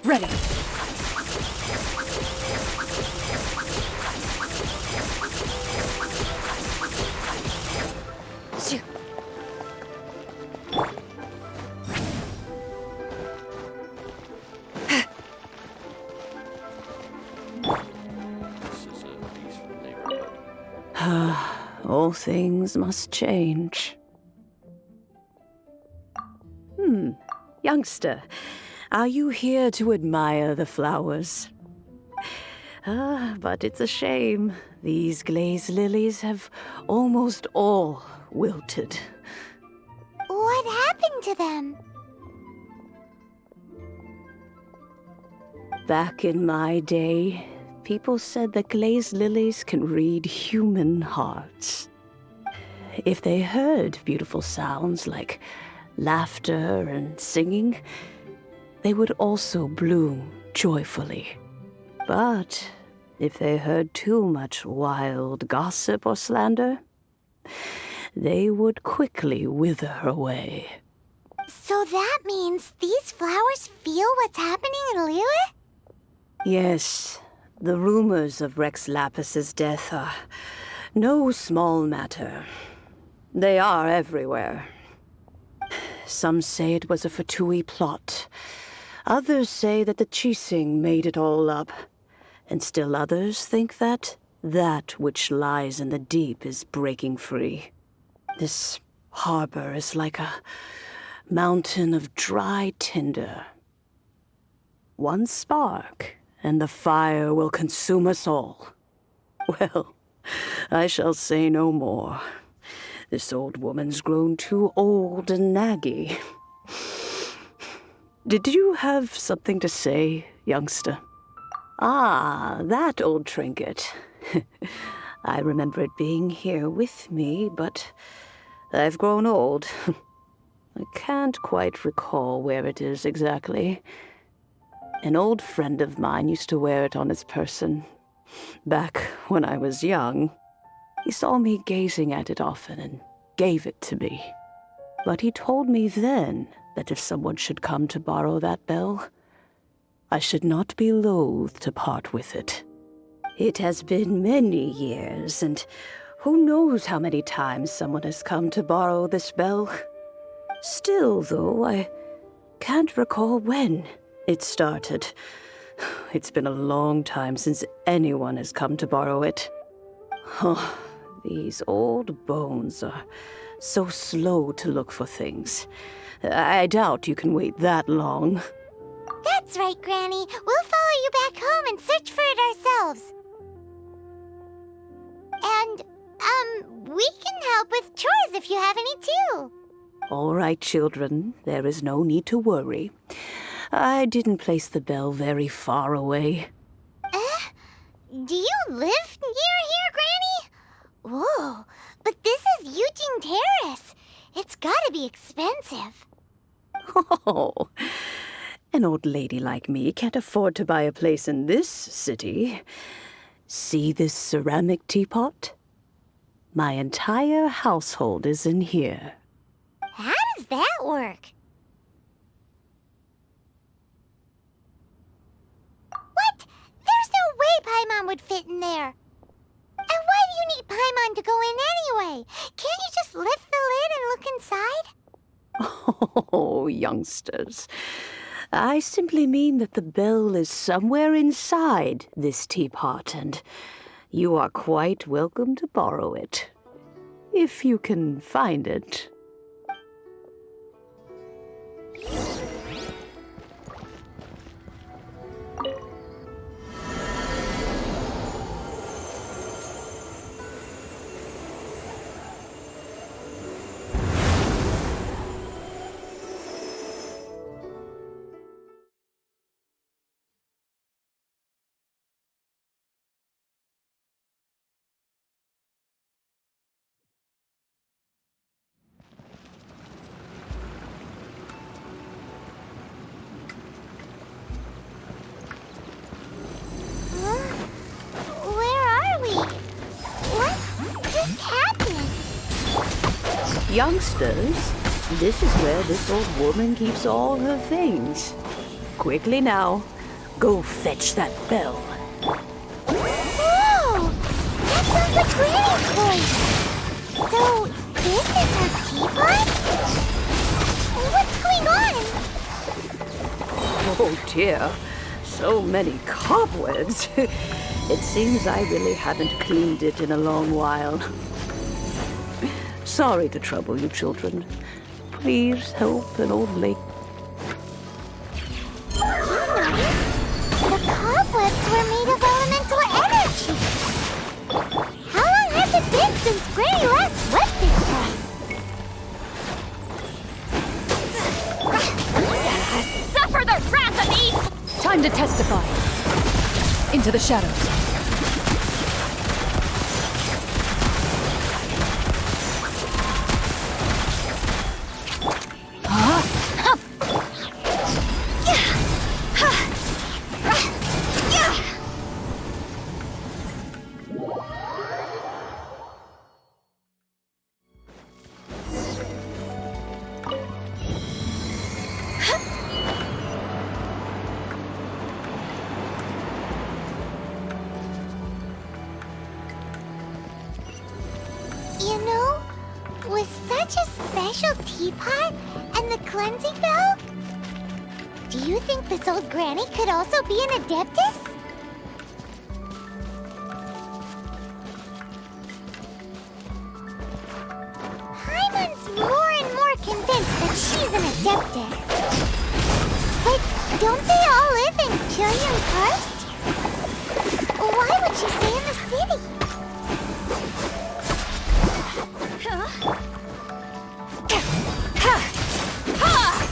Ready. All things must change. Youngster, are you here to admire the flowers? But it's a shame. These glazed lilies have almost all wilted. What happened to them? Back in my day, people said that glazed lilies can read human hearts. If they heard beautiful sounds like laughter and singing, they would also bloom joyfully. But if they heard too much wild gossip or slander, they would quickly wither away. So that means these flowers feel what's happening in Liyue? Yes, the rumors of Rex Lapis's death are no small matter. They are everywhere. Some say it was a Fatui plot. Others say that the Chising made it all up. And still others think that which lies in the deep is breaking free. This harbor is like a mountain of dry tinder. One spark, and the fire will consume us all. Well, I shall say no more. This old woman's grown too old and naggy. Did you have something to say, youngster? Ah, that old trinket. I remember it being here with me, but I've grown old. I can't quite recall where it is exactly. An old friend of mine used to wear it on his person, back when I was young. He saw me gazing at it often and gave it to me. But he told me then that if someone should come to borrow that bell, I should not be loath to part with it. It has been many years, and who knows how many times someone has come to borrow this bell. Still, though, I can't recall when it started. It's been a long time since anyone has come to borrow it. Oh, these old bones are so slow to look for things. I doubt you can wait that long. That's right, Granny. We'll follow you back home and search for it ourselves. And, we can help with chores if you have any too. All right, children. There is no need to worry. I didn't place the bell very far away. Do you live near here, Granny? Whoa, but this is Eugene Terrace. It's gotta be expensive. Oh, an old lady like me can't afford to buy a place in this city. See this ceramic teapot? My entire household is in here. How does that work? What? There's no way Paimon would fit in there. And why do you need Paimon to go in anyway? Can't you just lift the lid and look inside? Oh, youngsters. I simply mean that the bell is somewhere inside this teapot, and you are quite welcome to borrow it, if you can find it. Youngsters, this is where this old woman keeps all her things. Quickly now, go fetch that bell. Whoa! That sounds like Granny's voice! So, this is her teapot? What's going on? Oh dear, so many cobwebs. It seems I really haven't cleaned it in a long while. Sorry to trouble you, children. Please help an old lady. The cobwebs were made of elemental energy. How long has it been since Granny last swept this place? Suffer the wrath of evil! Time to testify. Into the shadows. You know, with such a special teapot and the cleansing bell, do you think this old granny could also be an adeptus? Paimon's more and more convinced that she's an adeptus. But don't they all live in Killian Karst? Why would she stay in the city?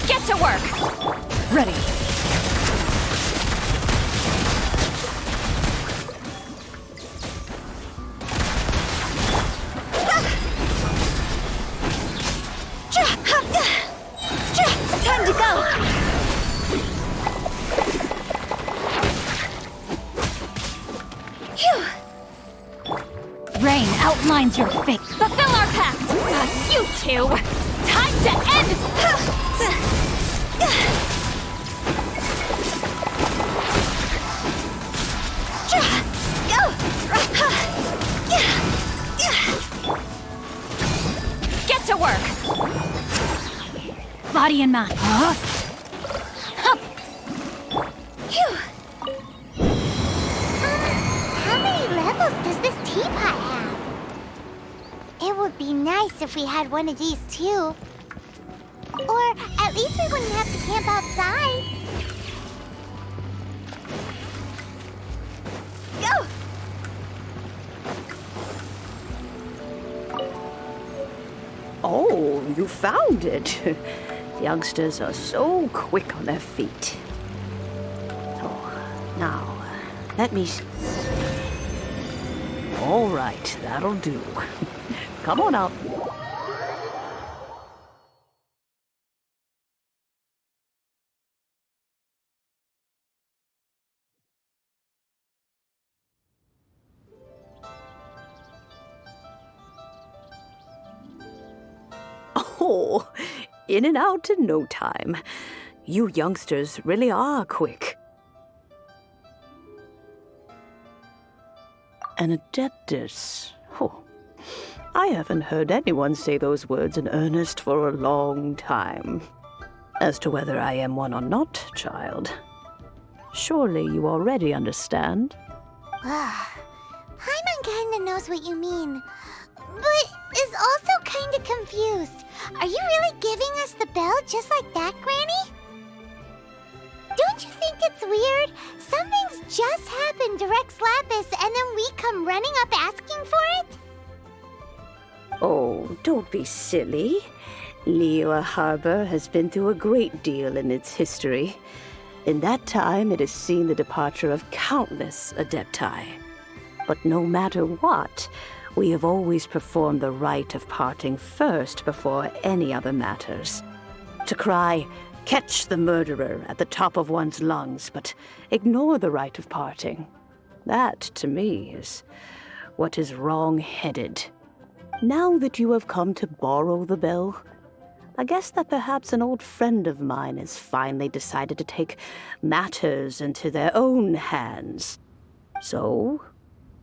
Get to work! Ready. Time to go! Rain outlines your fate. Fulfill our pact! You two! Time to end! Get to work! Body and mind. How many levels does this teapot have? It would be nice if we had one of these too. Or at least we wouldn't have to camp outside. Go! Oh, you found it. Youngsters are so quick on their feet. Oh, now, let me... All right, that'll do. Come on out. Oh, in and out in no time. You youngsters really are quick. An adeptus. Oh, I haven't heard anyone say those words in earnest for a long time. As to whether I am one or not, child, surely you already understand. Paimon kinda knows what you mean, but is also kinda confused. Are you really giving us the bell just like that, Granny? Don't you think it's weird? Something's just happened to Rex Lapis and then we come running up asking for it? Oh, don't be silly. Liyue Harbor has been through a great deal in its history. In that time, it has seen the departure of countless adepti. But no matter what, we have always performed the rite of parting first before any other matters. To cry, "Catch the murderer," at the top of one's lungs, but ignore the rite of parting. That, to me, is what is wrong-headed. Now that you have come to borrow the bell, I guess that perhaps an old friend of mine has finally decided to take matters into their own hands. So,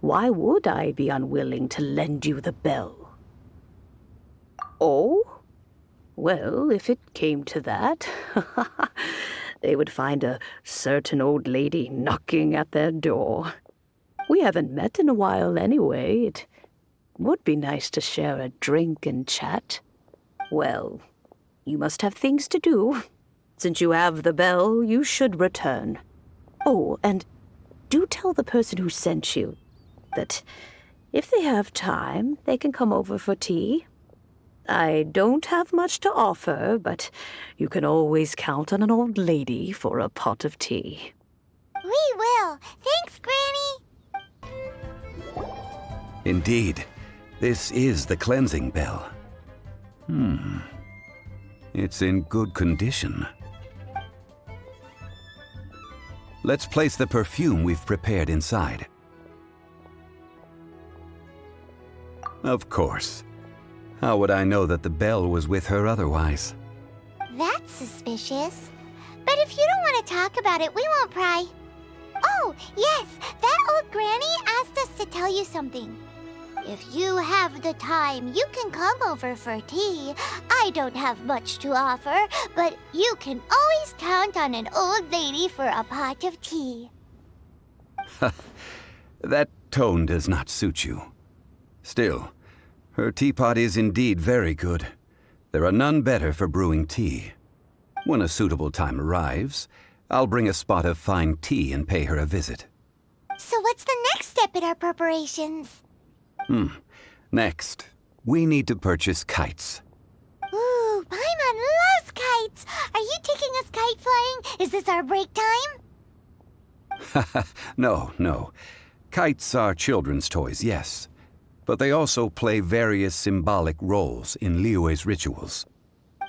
why would I be unwilling to lend you the bell? Oh? Well, if it came to that, they would find a certain old lady knocking at their door. We haven't met in a while anyway. It would be nice to share a drink and chat. Well, you must have things to do. Since you have the bell, you should return. Oh, and do tell the person who sent you that if they have time, they can come over for tea. I don't have much to offer, but you can always count on an old lady for a pot of tea. We will. Thanks, Granny. Indeed, this is the cleansing bell. It's in good condition. Let's place the perfume we've prepared inside. Of course. How would I know that the bell was with her otherwise? That's suspicious. But if you don't want to talk about it, we won't pry. Oh, yes, that old granny asked us to tell you something. If you have the time, you can come over for tea. I don't have much to offer, but you can always count on an old lady for a pot of tea. That tone does not suit you. Still, her teapot is indeed very good. There are none better for brewing tea. When a suitable time arrives, I'll bring a spot of fine tea and pay her a visit. So what's the next step in our preparations? Next, we need to purchase kites. Ooh, Paimon loves kites! Are you taking us kite flying? Is this our break time? No. Kites are children's toys, yes. But they also play various symbolic roles in Liyue's rituals.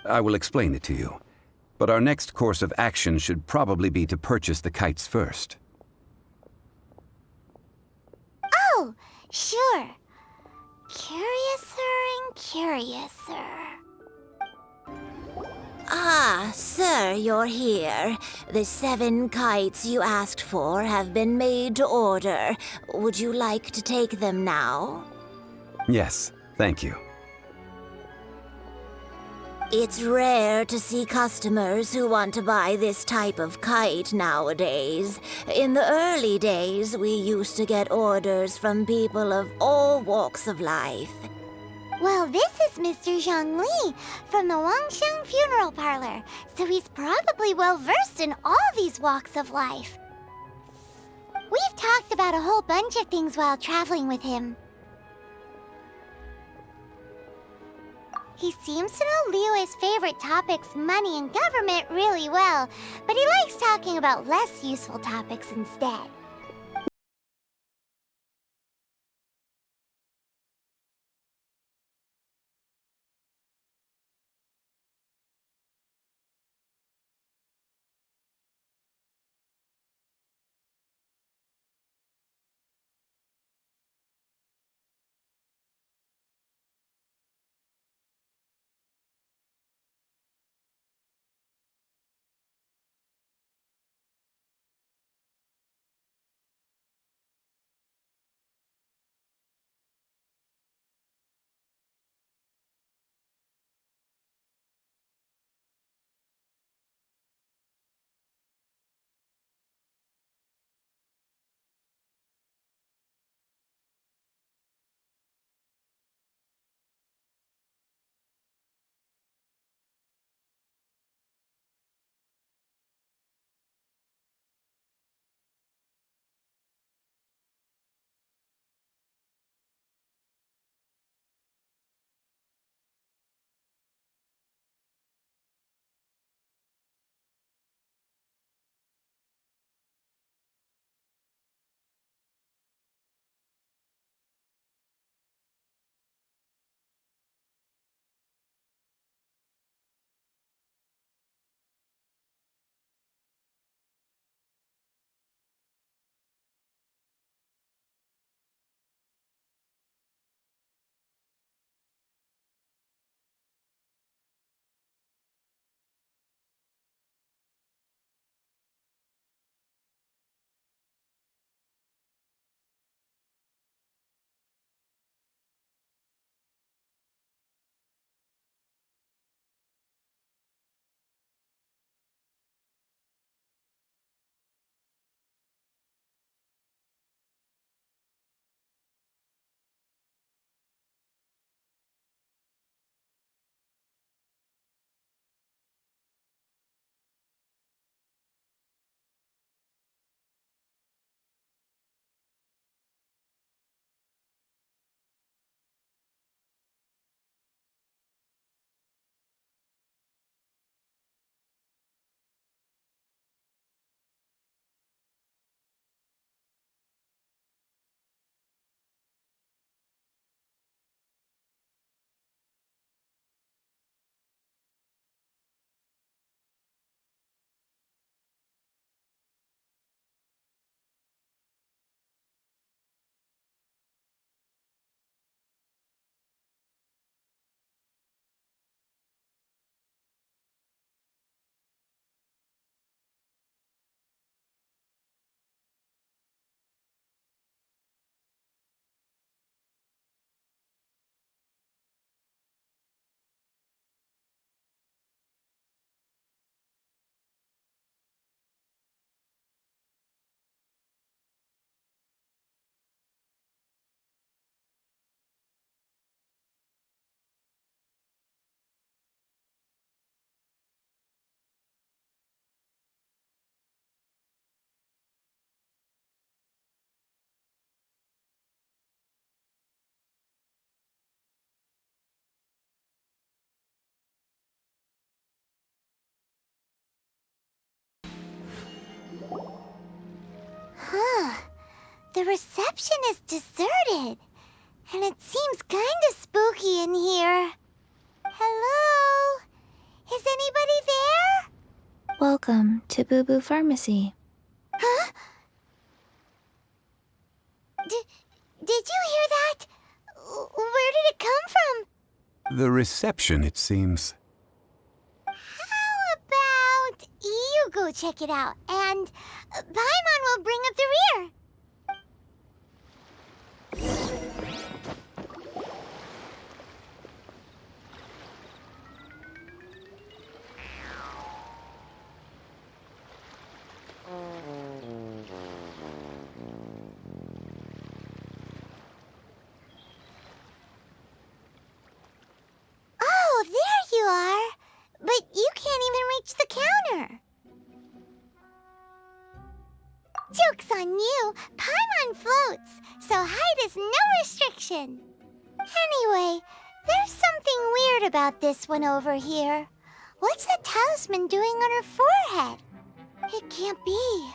I will explain it to you. But our next course of action should probably be to purchase the kites first. Oh, sure. Curiouser and curiouser. Ah, sir, you're here. The 7 kites you asked for have been made to order. Would you like to take them now? Yes, thank you. It's rare to see customers who want to buy this type of kite nowadays. In the early days, we used to get orders from people of all walks of life. Well, this is Mr. Zhongli from the Wangsheng Funeral Parlor, so he's probably well-versed in all these walks of life. We've talked about a whole bunch of things while traveling with him. He seems to know Liyue's favorite topics, money and government, really well, but he likes talking about less useful topics instead. The reception is deserted, and it seems kinda spooky in here. Hello? Is anybody there? Welcome to Boo Boo Pharmacy. Huh? Did you hear that? Where did it come from? The reception, it seems. How about you go check it out, and Paimon will bring up the rear. Oh, there you are. But you can't even reach the counter. Joke's on you. Paimon floats, so height is no restriction. Anyway, there's something weird about this one over here. What's the talisman doing on her forehead? It can't be.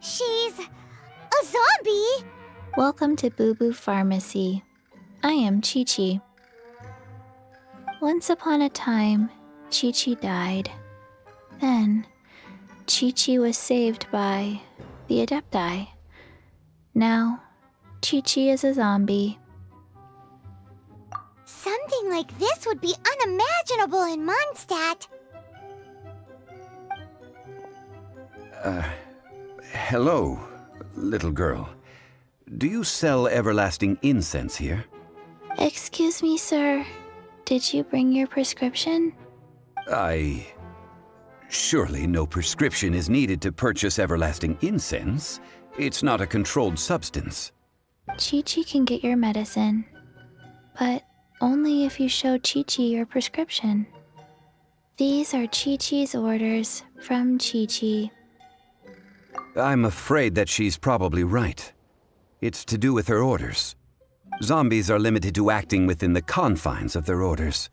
She's a zombie. Welcome to Boo Boo Pharmacy. I am Chi-Chi. Once upon a time, Chi-Chi died. Then, Chi-Chi was saved by the Adepti. Now, Chi-Chi is a zombie. Something like this would be unimaginable in Mondstadt. Hello, little girl. Do you sell everlasting incense here? Excuse me, sir. Did you bring your prescription? Surely no prescription is needed to purchase everlasting incense. It's not a controlled substance. Chi-Chi can get your medicine, but only if you show Chi-Chi your prescription. These are Chi-Chi's orders from Chi-Chi. I'm afraid that she's probably right. It's to do with her orders. Zombies are limited to acting within the confines of their orders,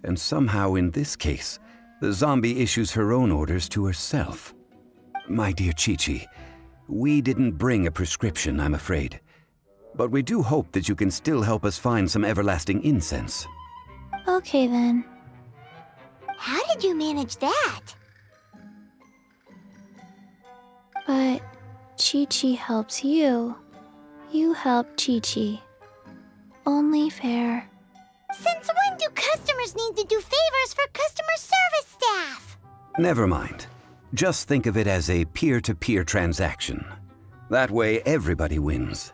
and somehow in this case, the zombie issues her own orders to herself. My dear Chi-Chi, we didn't bring a prescription, I'm afraid. But we do hope that you can still help us find some everlasting incense. Okay then. How did you manage that? But Chi-Chi helps you. You help Chi-Chi. Only fair. Since when do customers need to do favors for customer service staff? Never mind. Just think of it as a peer-to-peer transaction. That way everybody wins.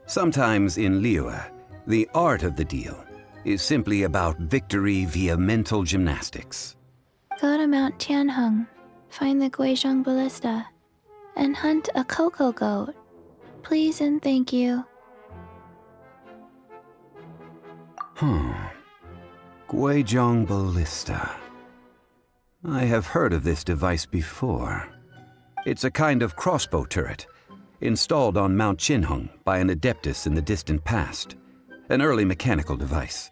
Sometimes in Liyue, the art of the deal is simply about victory via mental gymnastics. Go to Mount Tianheng, find the Guizhong Ballista, and hunt a cocoa goat. Please and thank you. Guizhong Ballista. I have heard of this device before. It's a kind of crossbow turret, installed on Mount Tianheng by an adeptus in the distant past, an early mechanical device.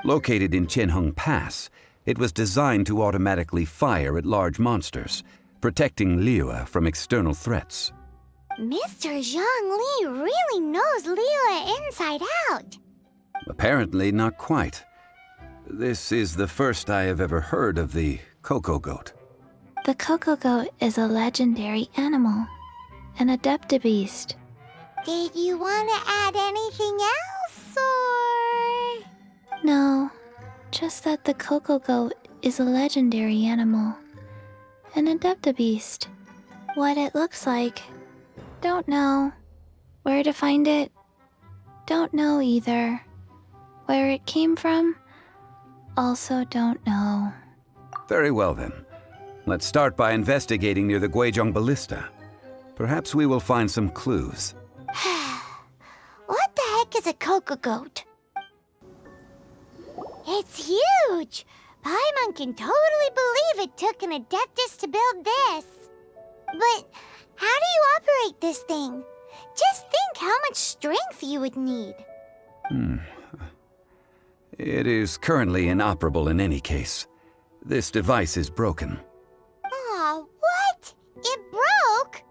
Located in Tianheng Pass, it was designed to automatically fire at large monsters, protecting Liyue from external threats. Mr. Zhang Li really knows Liyue inside out. Apparently not quite. This is the first I have ever heard of the cocoa goat. The cocoa goat is a legendary animal, an adeptabeast. Did you want to add anything else, or...? No, just that the cocoa goat is a legendary animal, an adeptabeast. What it looks like, don't know. Where to find it, don't know either. Where it came from, also don't know. Very well then. Let's start by investigating near the Guizhong Ballista. Perhaps we will find some clues. What the heck is a cocoa goat? It's huge! Paimon can totally believe it took an adeptus to build this. But how do you operate this thing? Just think how much strength you would need. It is currently inoperable in any case. This device is broken. Aw, what? It broke?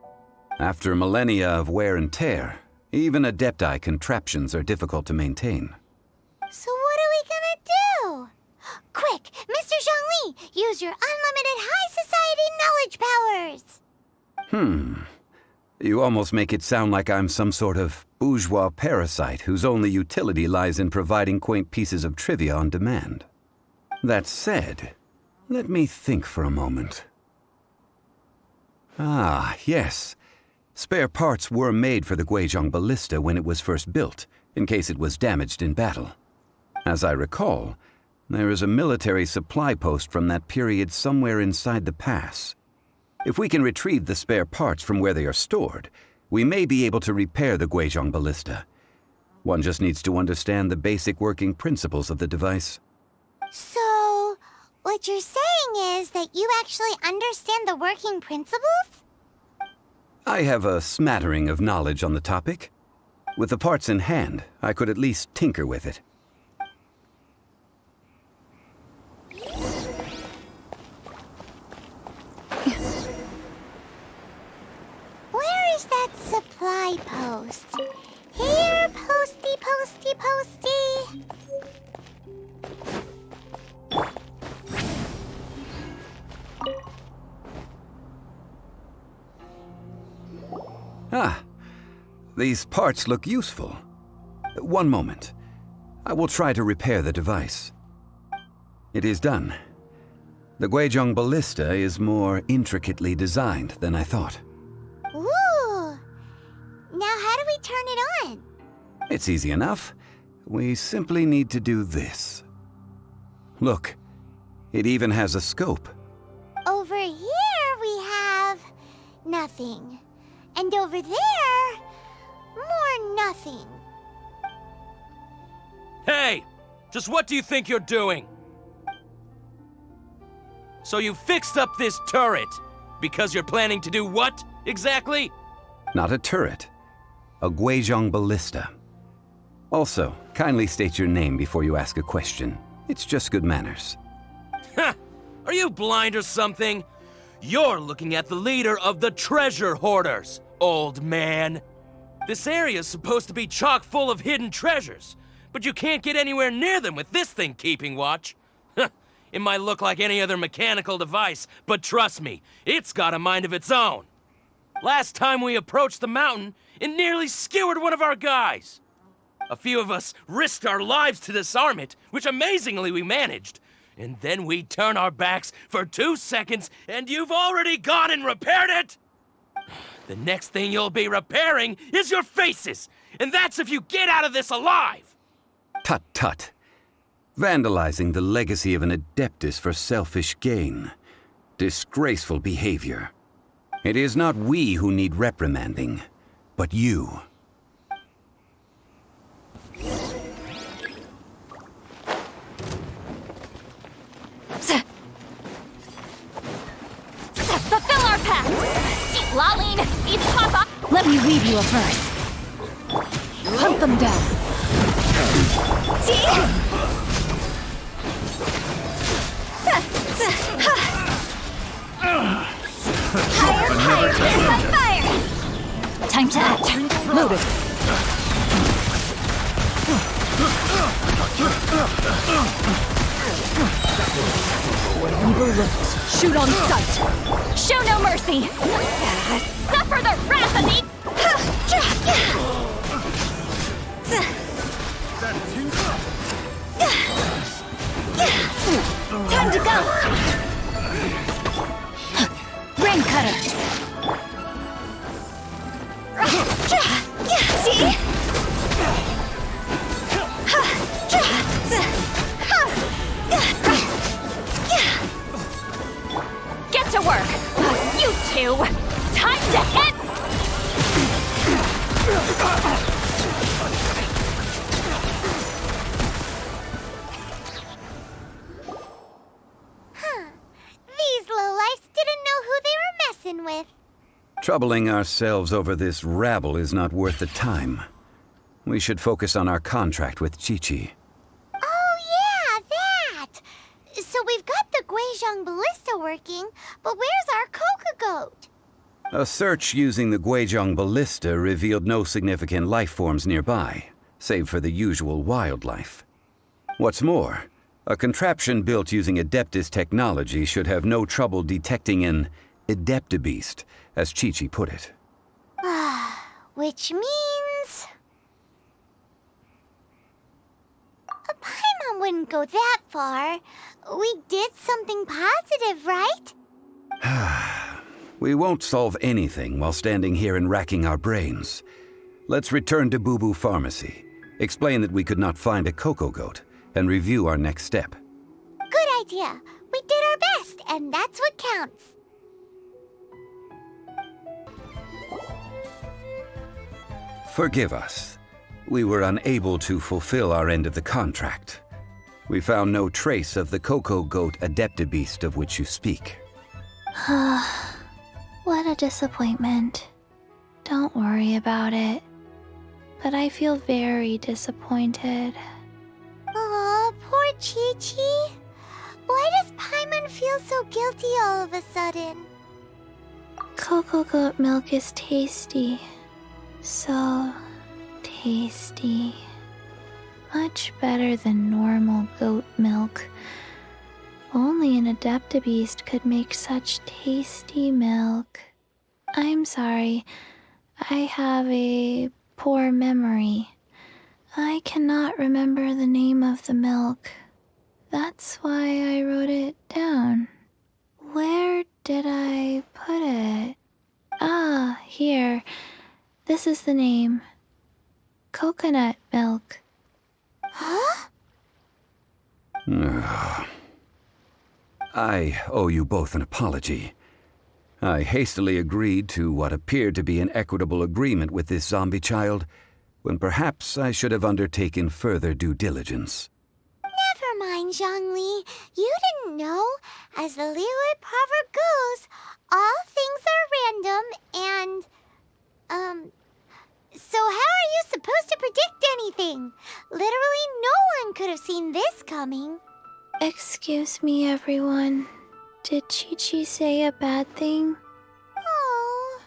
After millennia of wear and tear, Even Adepti contraptions are difficult to maintain. So what are we gonna do? Quick, Mr. Zhongli, use your unlimited high society knowledge powers! You almost make it sound like I'm some sort of bourgeois parasite whose only utility lies in providing quaint pieces of trivia on demand. That said, let me think for a moment. Ah, yes. Spare parts were made for the Guizhong ballista when it was first built, in case it was damaged in battle. As I recall, there is a military supply post from that period somewhere inside the pass. If we can retrieve the spare parts from where they are stored, we may be able to repair the Guizhong ballista. One just needs to understand the basic working principles of the device. So, what you're saying is that you actually understand the working principles? I have a smattering of knowledge on the topic. With the parts in hand, I could at least tinker with it. Where is that supply post? Here, posty, posty, posty. Ah, these parts look useful. One moment. I will try to repair the device. It is done. The Guizhong ballista is more intricately designed than I thought. Ooh! Now how do we turn it on? It's easy enough. We simply need to do this. Look, it even has a scope. Over here we have nothing. And over there, more nothing. Hey! Just what do you think you're doing? So you fixed up this turret because you're planning to do what, exactly? Not a turret. A Guizhong ballista. Also, kindly state your name before you ask a question. It's just good manners. Ha! Are you blind or something? You're looking at the leader of the treasure hoarders, old man. This area's supposed to be chock full of hidden treasures, but you can't get anywhere near them with this thing keeping watch. It might look like any other mechanical device, but trust me, it's got a mind of its own. Last time we approached the mountain, it nearly skewered one of our guys. A few of us risked our lives to disarm it, which amazingly we managed. And then we turn our backs for 2 seconds, and you've already gone and repaired it! The next thing you'll be repairing is your faces, and that's if you get out of this alive! Tut tut. Vandalizing the legacy of an Adeptus for selfish gain. Disgraceful behavior. It is not we who need reprimanding, but you. Fulfill our pact! Laline, eat Papa! Let me read you a verse. Hunt them down. Higher, fire! Time to act. Loaded. Where evil lurks, shoot on sight. Show no mercy. Suffer the wrath of the... Time to go. Rain cutter. See? Get to work! You two! Time to hit! These lowlifes didn't know who they were messing with. Troubling ourselves over this rabble is not worth the time. We should focus on our contract with Chi-Chi. Oh yeah, that! So we've got the Guizhong ballista working, but where's our Coca goat? A search using the Guizhong ballista revealed no significant life forms nearby, save for the usual wildlife. What's more, a contraption built using Adeptus technology should have no trouble detecting an Adeptabeast, as Chi-Chi put it. Which means... a Paimon wouldn't go that far. We did something positive, right? We won't solve anything while standing here and racking our brains. Let's return to Boo Boo Pharmacy, explain that we could not find a Coco Goat, and review our next step. Good idea. We did our best, and that's what counts. Forgive us. We were unable to fulfill our end of the contract. We found no trace of the Coco Goat Adeptabeast of which you speak. What a disappointment. Don't worry about it. But I feel very disappointed. Aw, poor Chi-Chi. Why does Paimon feel so guilty all of a sudden? Cocoa goat milk is tasty. So tasty. Much better than normal goat milk. Only an Adeptabeast could make such tasty milk. I'm sorry. I have a poor memory. I cannot remember the name of the milk. That's why I wrote it down. Where did I put it? Ah, here. This is the name. Coconut milk. Huh? I owe you both an apology. I hastily agreed to what appeared to be an equitable agreement with this zombie child, when perhaps I should have undertaken further due diligence. Never mind, Zhongli. You didn't know. As the Liyue proverb goes, all things are random and... So how are you supposed to predict anything? Literally no one could have seen this coming. Excuse me, everyone. Did Chi-Chi say a bad thing? Oh,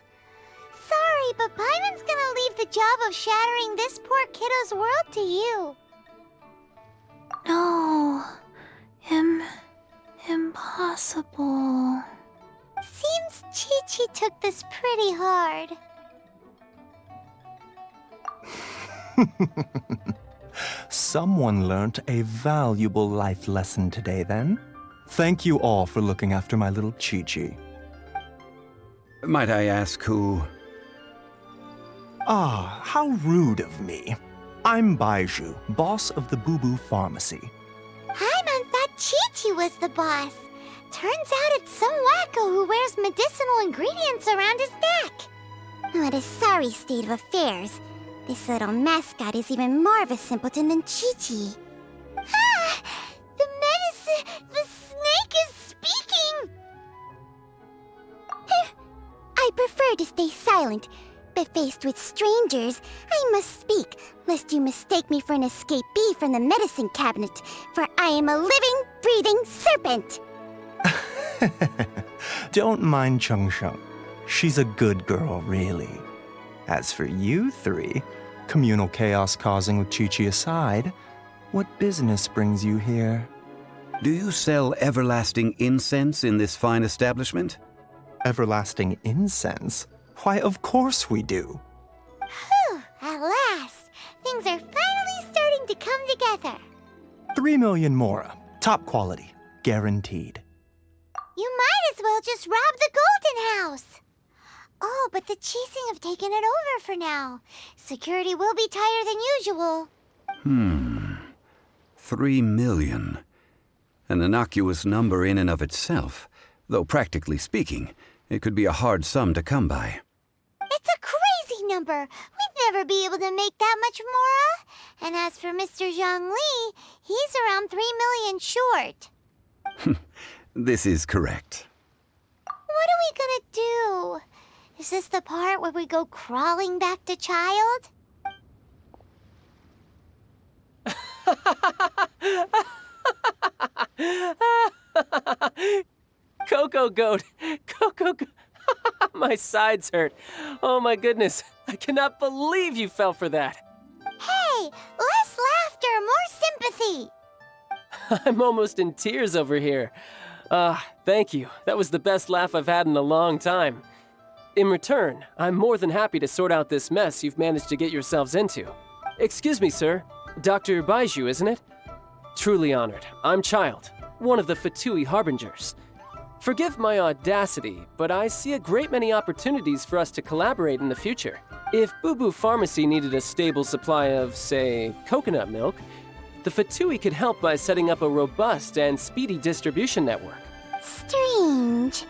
sorry, but Paimon's gonna leave the job of shattering this poor kiddo's world to you. No. Impossible. Seems Chi-Chi took this pretty hard. Someone learnt a valuable life lesson today, then. Thank you all for looking after my little Chi-Chi. Might I ask who... Ah, how rude of me. I'm Baiju, boss of the Boo Boo Pharmacy. Paimon thought Chi-Chi was the boss. Turns out it's some wacko who wears medicinal ingredients around his neck. What a sorry state of affairs. This little mascot is even more of a simpleton than Chi-Chi. Ah! The snake is speaking! I prefer to stay silent, but faced with strangers, I must speak, lest you mistake me for an escapee from the medicine cabinet, for I am a living, breathing serpent! Don't mind Chung Sheng. She's a good girl, really. As for you three, communal chaos causing with Chi-Chi aside, what business brings you here? Do you sell everlasting incense in this fine establishment? Everlasting incense? Why, of course we do. Whew, at last! Things are finally starting to come together. 3 million mora. Top quality. Guaranteed. You might as well just rob the Golden House! Oh, but the Chising have taken it over for now. Security will be tighter than usual. 3 million. An innocuous number in and of itself, though practically speaking, it could be a hard sum to come by. It's a crazy number. We'd never be able to make that much mora. And as for Mr. Zhongli, he's around 3 million short. This is correct. What are we gonna do? Is this the part where we go crawling back to child? Coco Goat! My sides hurt. Oh my goodness, I cannot believe you fell for that. Hey, less laughter, more sympathy. I'm almost in tears over here. Thank you. That was the best laugh I've had in a long time. In return, I'm more than happy to sort out this mess you've managed to get yourselves into. Excuse me, sir. Dr. Baiju, isn't it? Truly honored. I'm Child, one of the Fatui Harbingers. Forgive my audacity, but I see a great many opportunities for us to collaborate in the future. If Boo Boo Pharmacy needed a stable supply of, say, coconut milk, the Fatui could help by setting up a robust and speedy distribution network. Strange.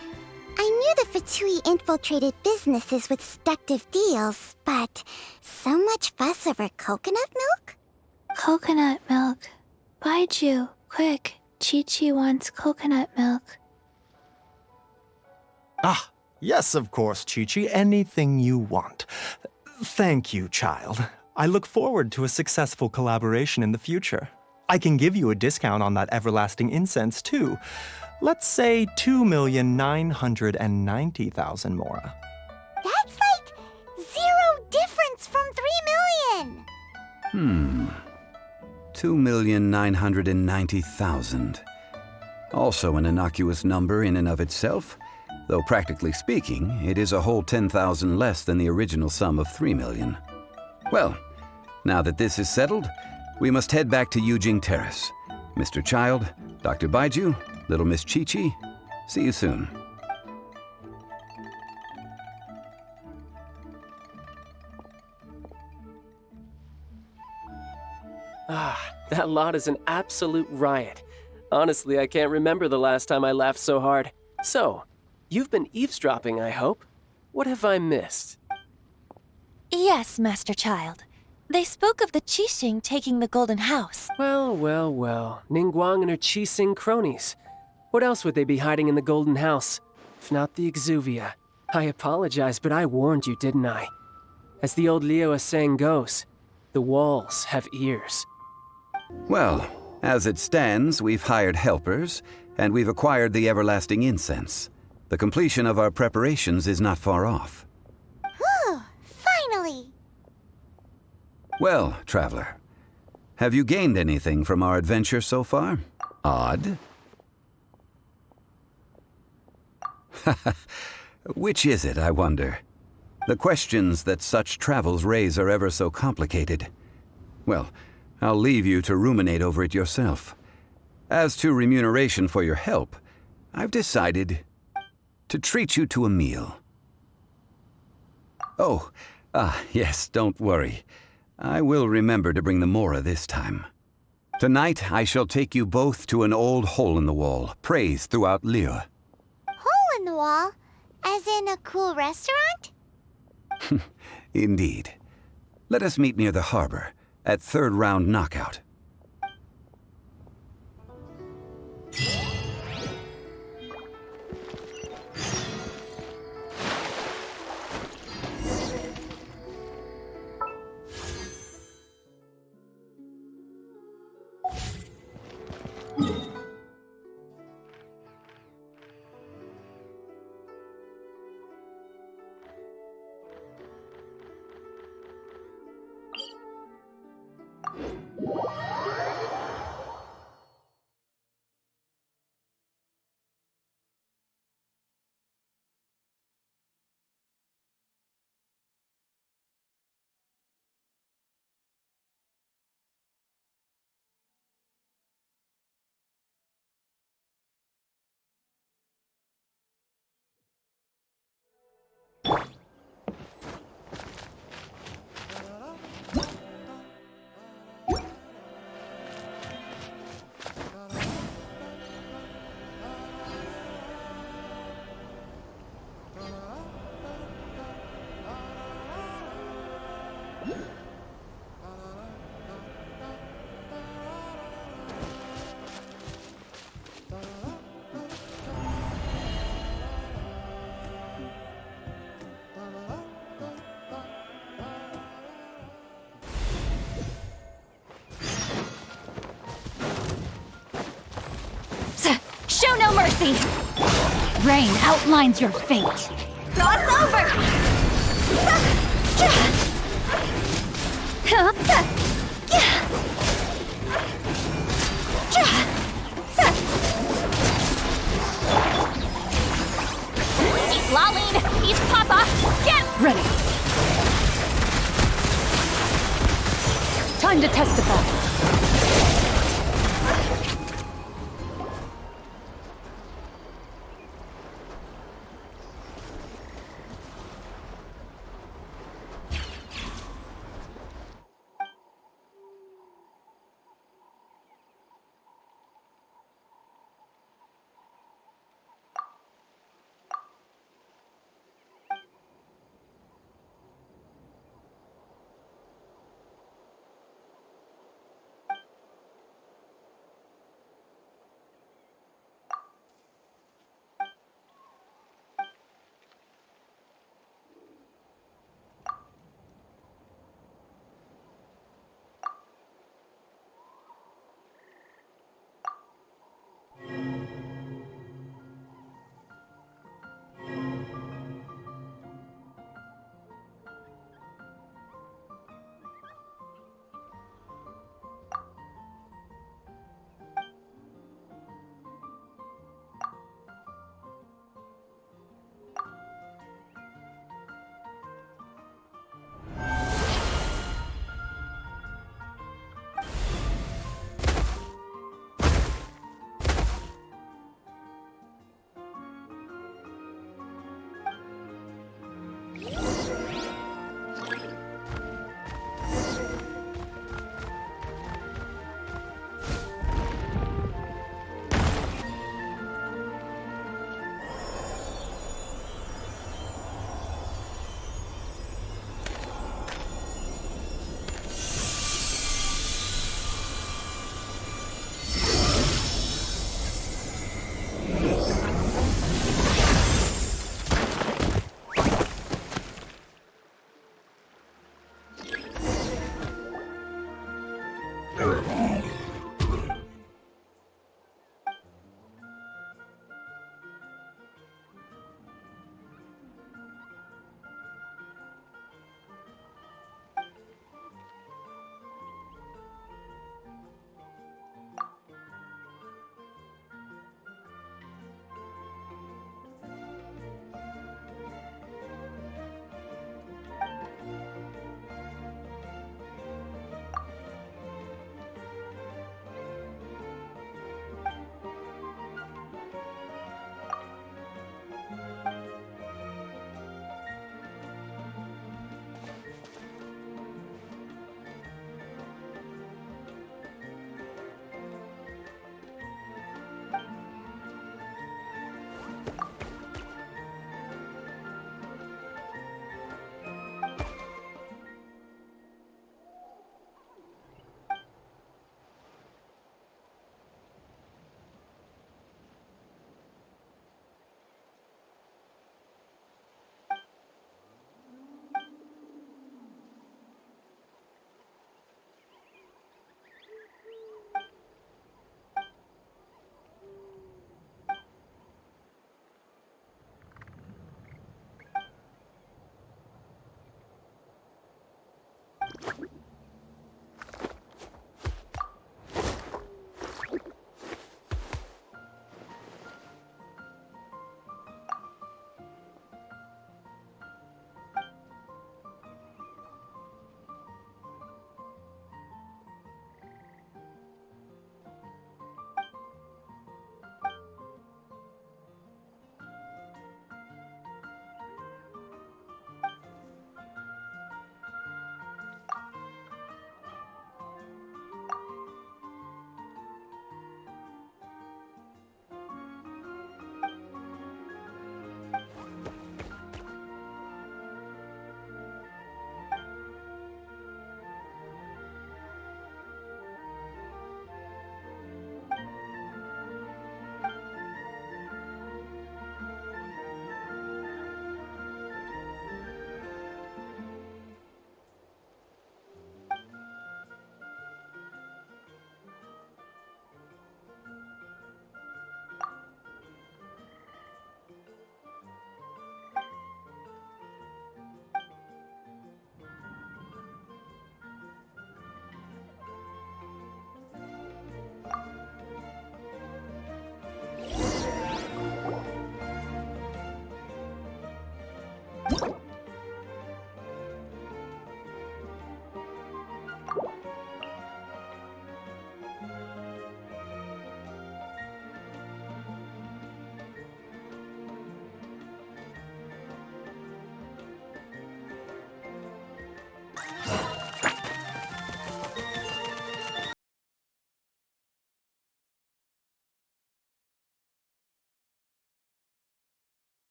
I knew the Fatui infiltrated businesses with seductive deals, but so much fuss over coconut milk? Coconut milk. Baiju, quick. Chi-Chi wants coconut milk. Ah, yes, of course, Chi-Chi. Anything you want. Thank you, Child. I look forward to a successful collaboration in the future. I can give you a discount on that everlasting incense, too. Let's say 2,990,000 Mora. That's like 0 difference from 3 million. 2,990,000. Also an innocuous number in and of itself, though practically speaking, it is a whole 10,000 less than the original sum of 3 million. Well, now that this is settled, we must head back to Yujing Terrace. Mr. Child, Dr. Baiju, Little Miss Chi-Chi, see you soon. That lot is an absolute riot. Honestly, I can't remember the last time I laughed so hard. So, you've been eavesdropping, I hope. What have I missed? Yes, Master Child. They spoke of the Qixing taking the Golden House. Well, well, well. Ningguang and her Qixing cronies. What else would they be hiding in the Golden House? If not the Exuvia. I apologize, but I warned you, didn't I? As the old Liu saying goes, the walls have ears. Well, as it stands, we've hired helpers, and we've acquired the everlasting incense. The completion of our preparations is not far off. Whew, finally. Well, traveler, have you gained anything from our adventure so far? Odd? Which is it, I wonder? The questions that such travels raise are ever so complicated. Well, I'll leave you to ruminate over it yourself. As to remuneration for your help, I've decided to treat you to a meal. Oh, yes, don't worry. I will remember to bring the Mora this time. Tonight, I shall take you both to an old hole-in-the-wall, praised throughout Liu. Hole in the wall? As in a cool restaurant? Indeed. Let us meet near the harbor, at third round knockout. Show no mercy! Rain outlines your fate. Cross over! He's lolling! He's Papa! Get ready! Time to testify.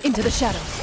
Into the shadows.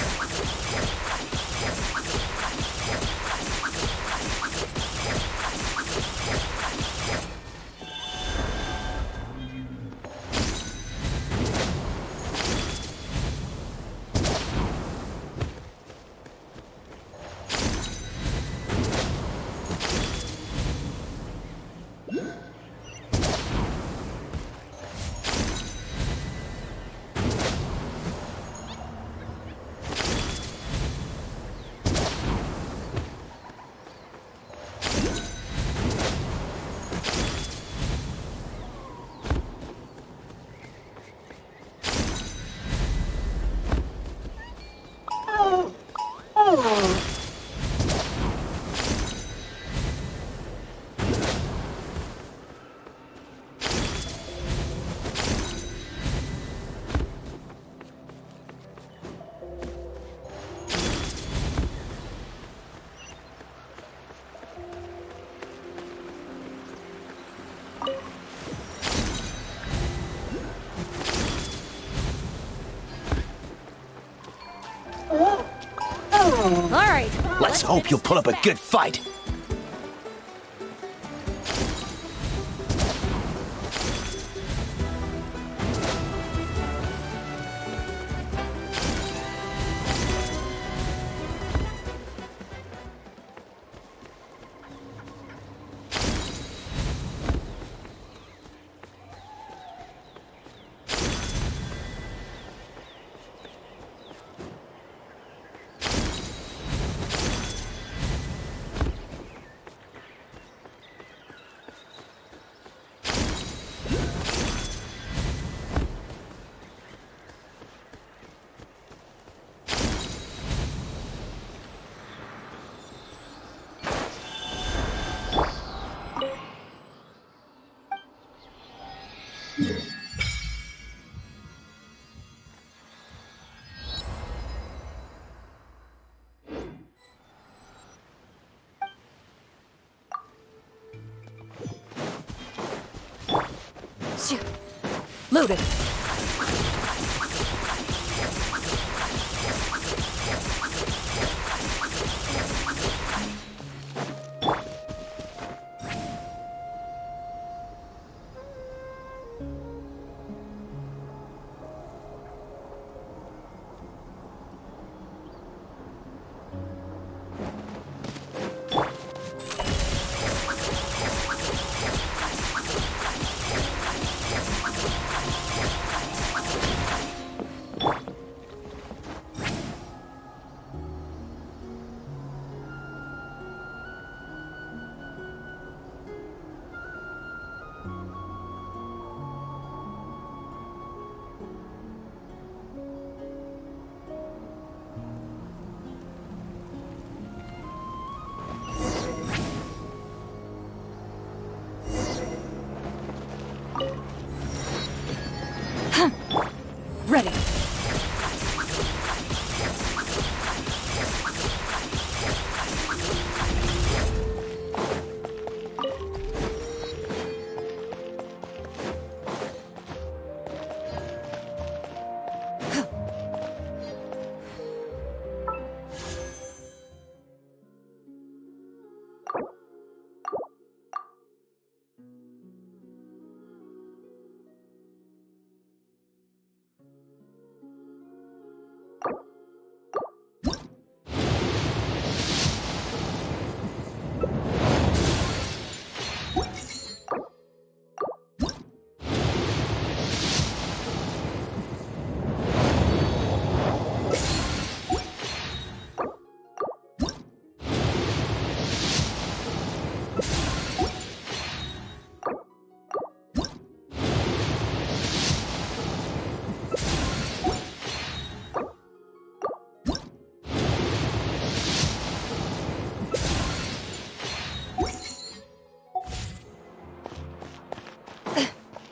All right. Let's hope you'll put up a good fight. Loaded.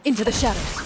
Into the shadows.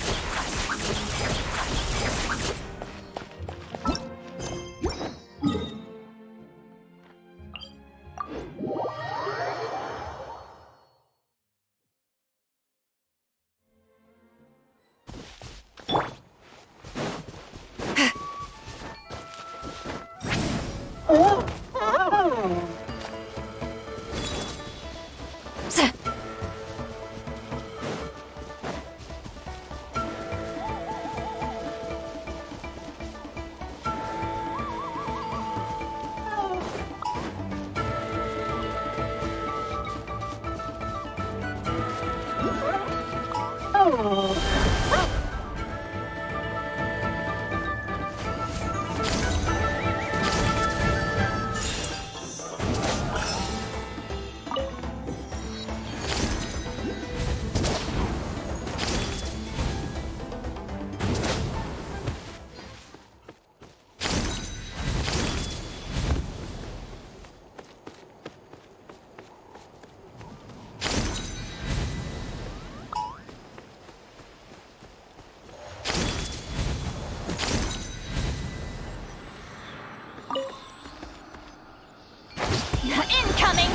Incoming!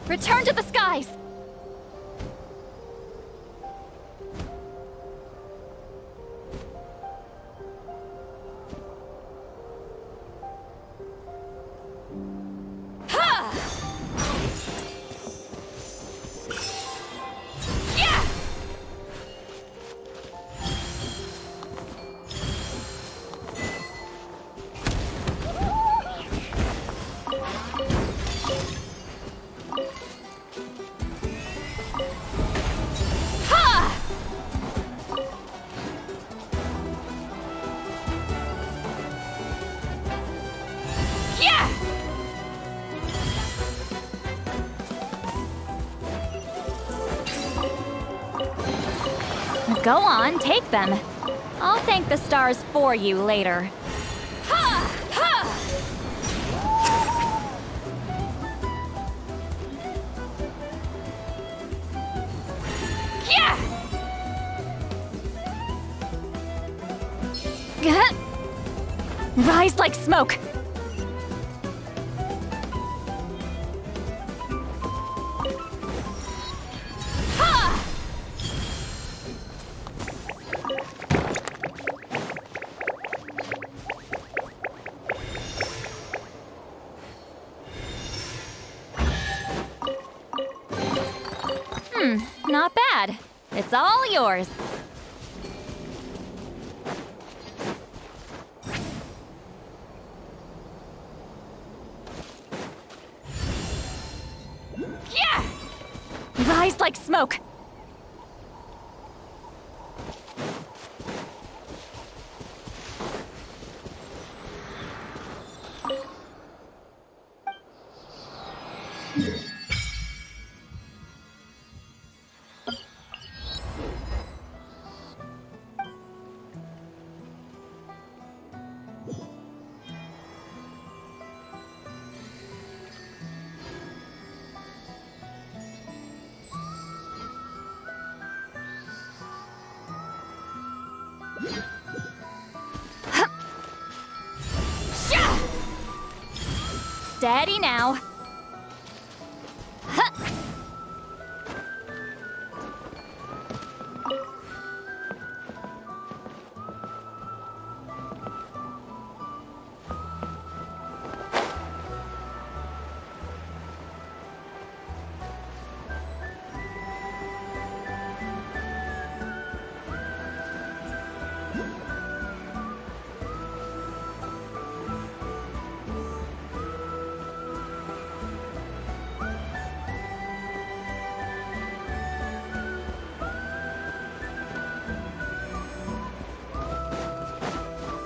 Return to the skies! Go on, take them. I'll thank the stars for you later. Ha! Ha! Yeah! Rise like smoke! Not bad. It's all yours. Yeah! Rise like smoke. Steady now.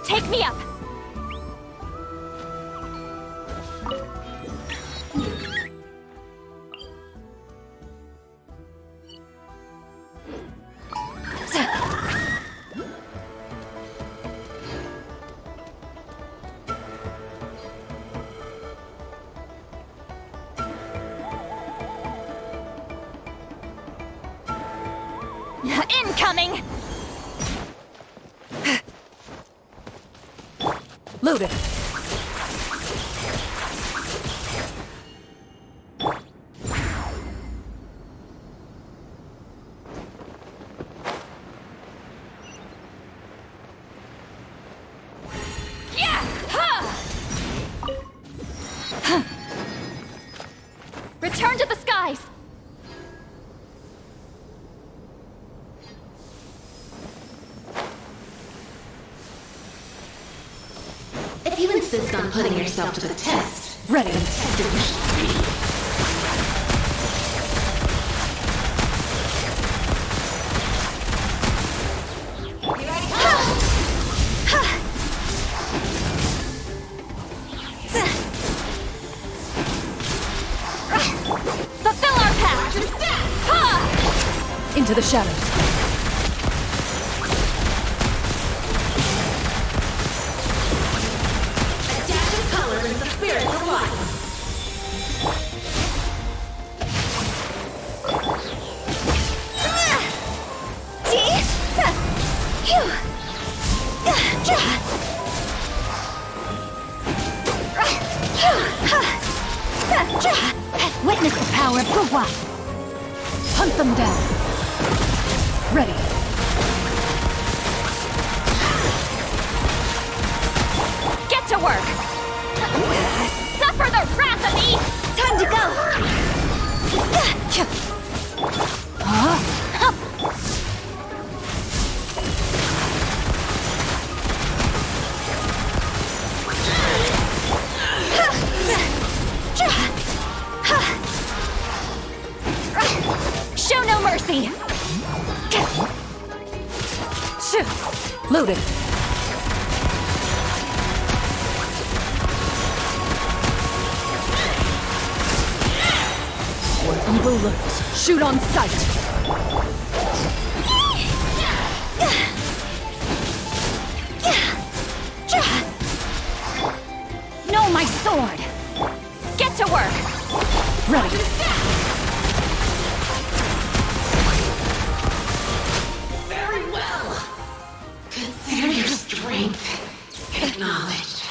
Take me up! Incoming! Loaded. Return to the skies! If you insist on putting yourself to the test, Ready. then tested you should be. Fulfill our path! Into the shadows. Adaptive color is the spirit of life. Witness the power of the wild. Hunt them down. Ready. Get to work. Suffer the wrath of me. Time to go. Show no mercy! Loaded. Where evil lurks, shoot on sight! No, my sword! Get to work! Ready. Very well. Consider your strength acknowledged.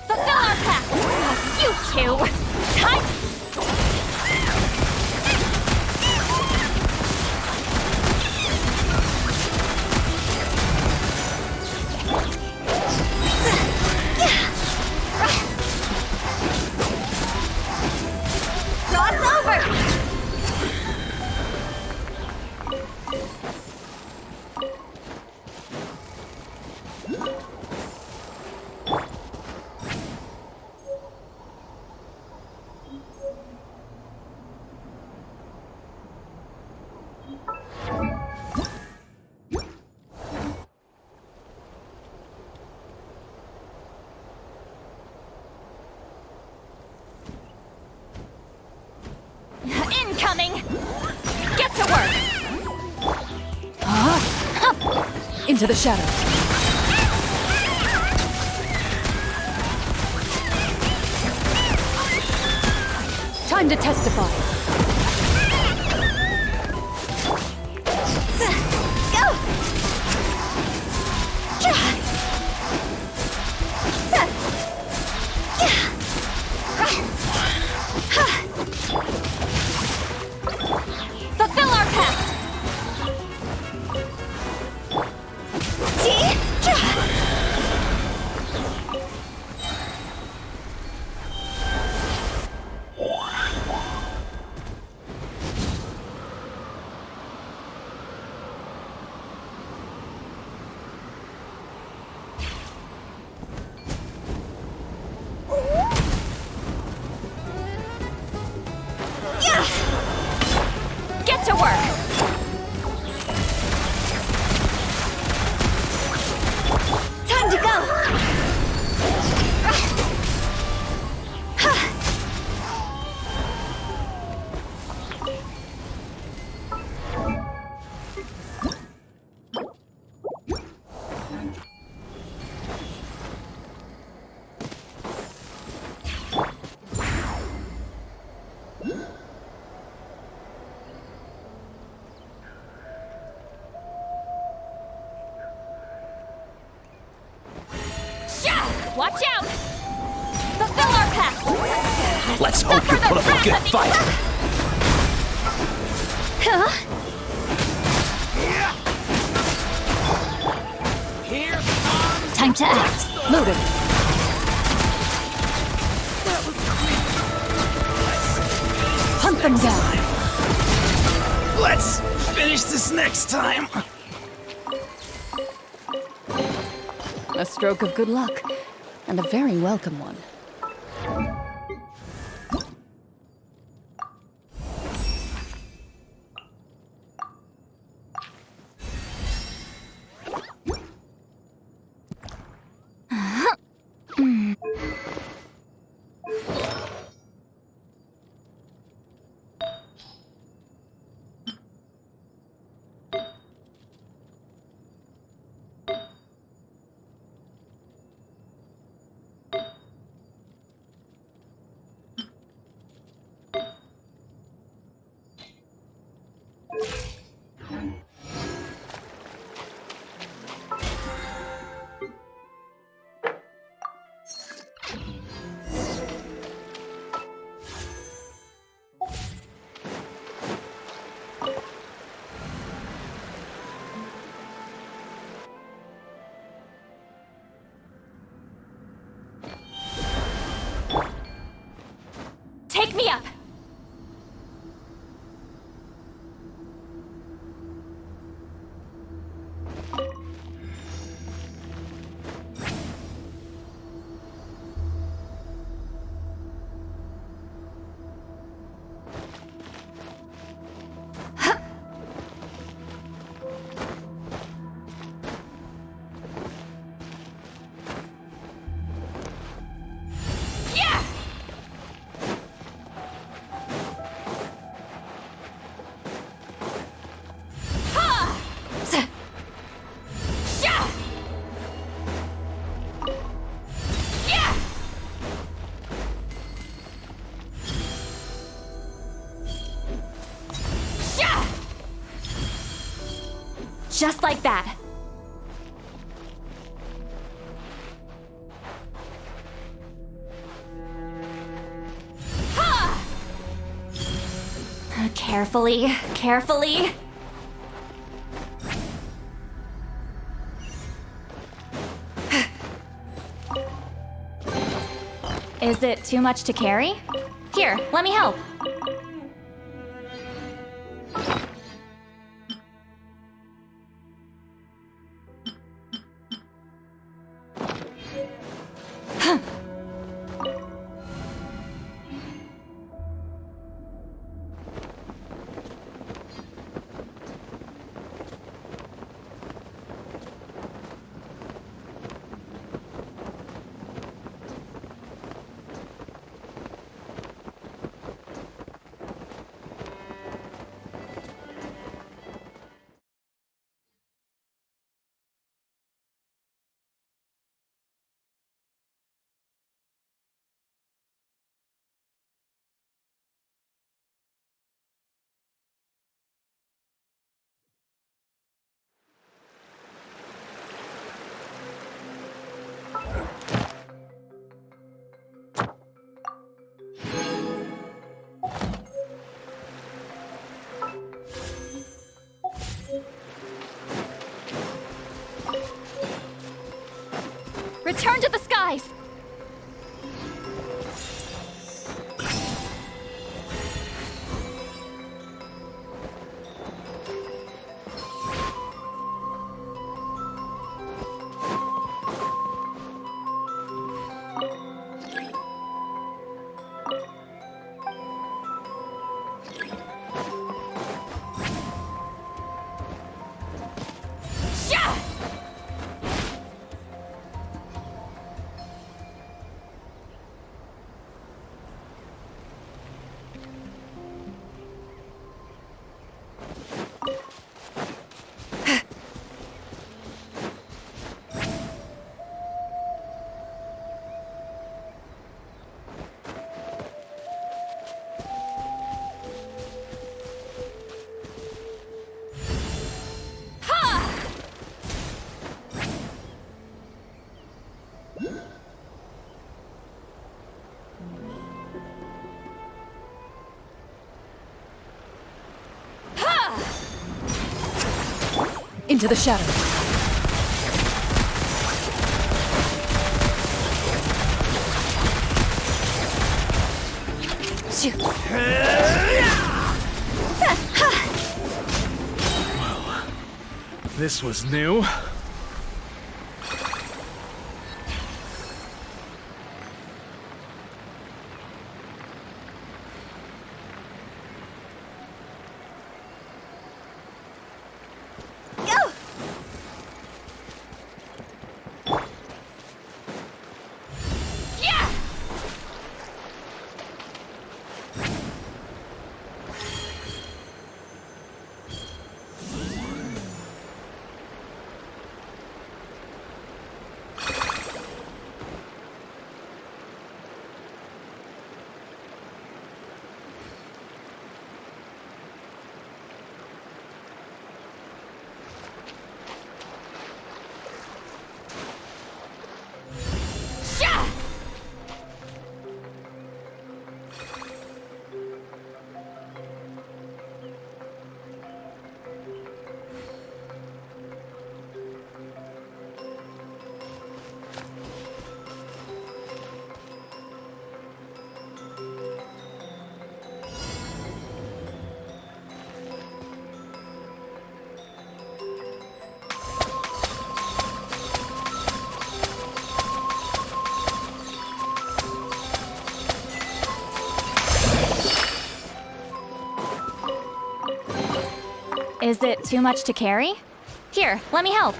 Fulfill our path! You two! Time! Incoming! Get to work! Into the shadows. Time to testify. Fulfill our pact! Get to work! Time to go! Watch out! Fulfill our pact! Let's hope you put up a good fight. Time to act. Loaded. Hunt them down. Let's finish this next time. A stroke of good luck, and a very welcome one. Take me up! Just like that. Ha! Carefully, carefully. Is it too much to carry? Here, let me help. Return to the skies! Into the shadows. This was new. Is it too much to carry? Here, let me help.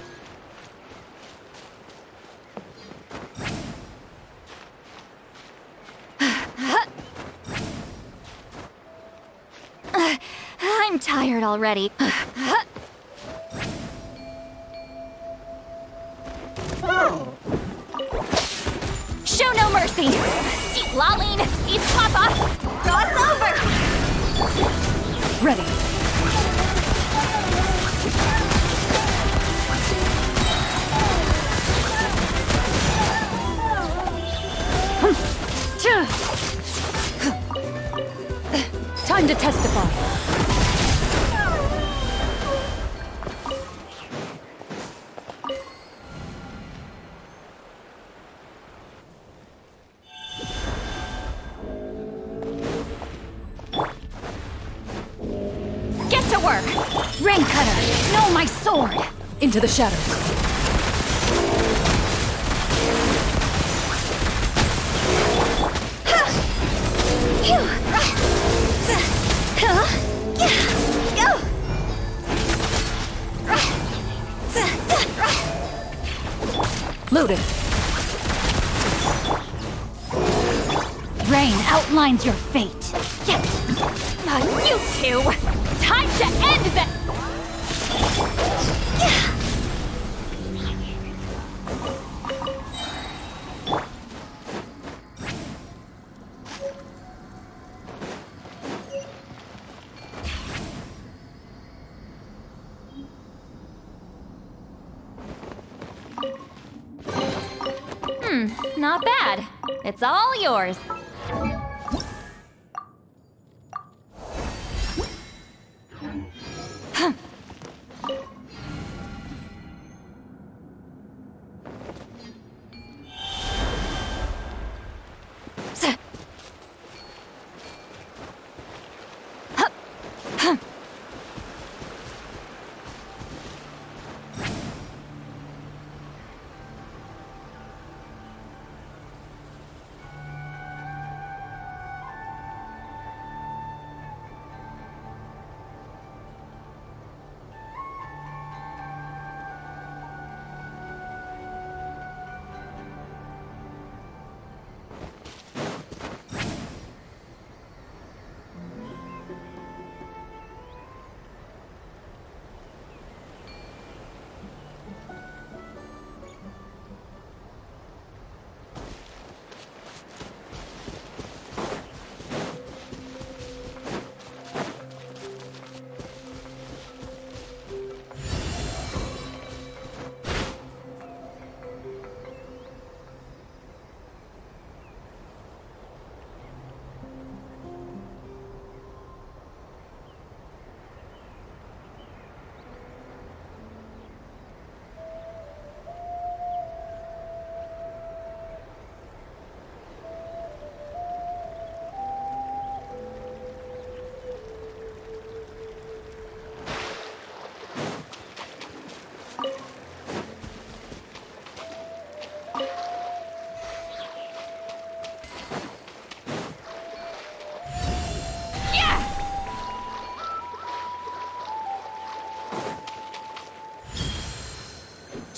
I'm tired already. Show no mercy! Eat Laline! Eat Papa! Cross over! Ready. Time to testify. Get to work! Rain cutter! No, my sword! Into the shadows. Loaded. Rain outlines your fate. You two! Time to end this! Not bad. It's all yours.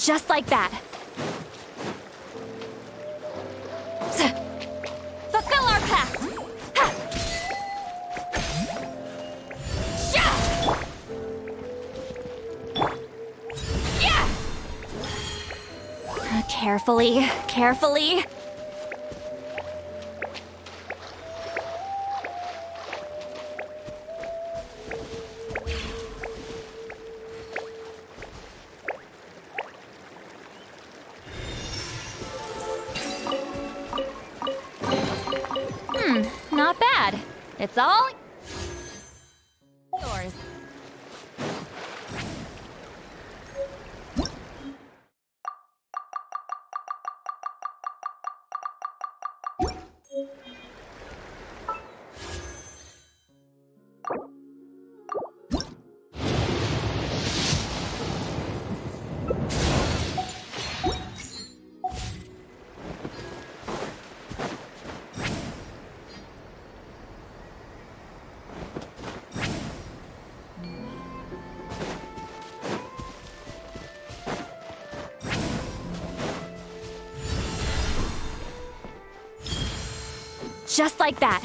Just like that. Fulfill our pact! Ha! Sha! Yeah! Carefully, carefully. Not bad. It's all yours. Just like that.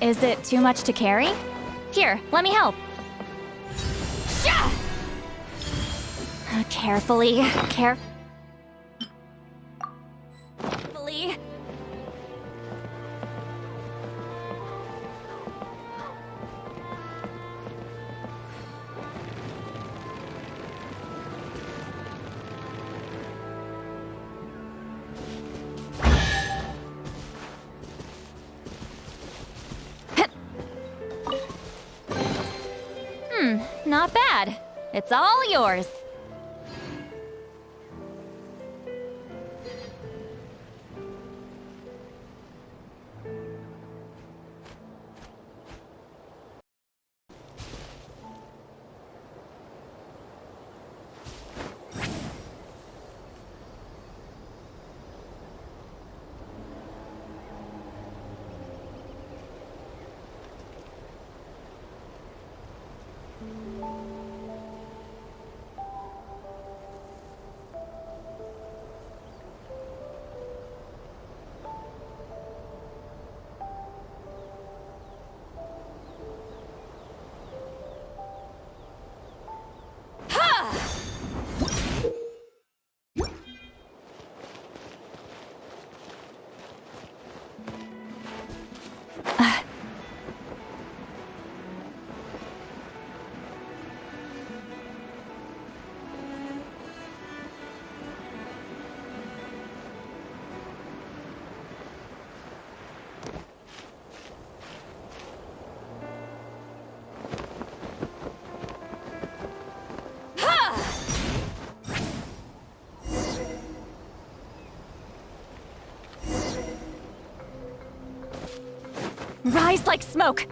Is it too much to carry? Here, let me help. Sha! Carefully, carefully. Not bad. It's all yours. Rise like smoke!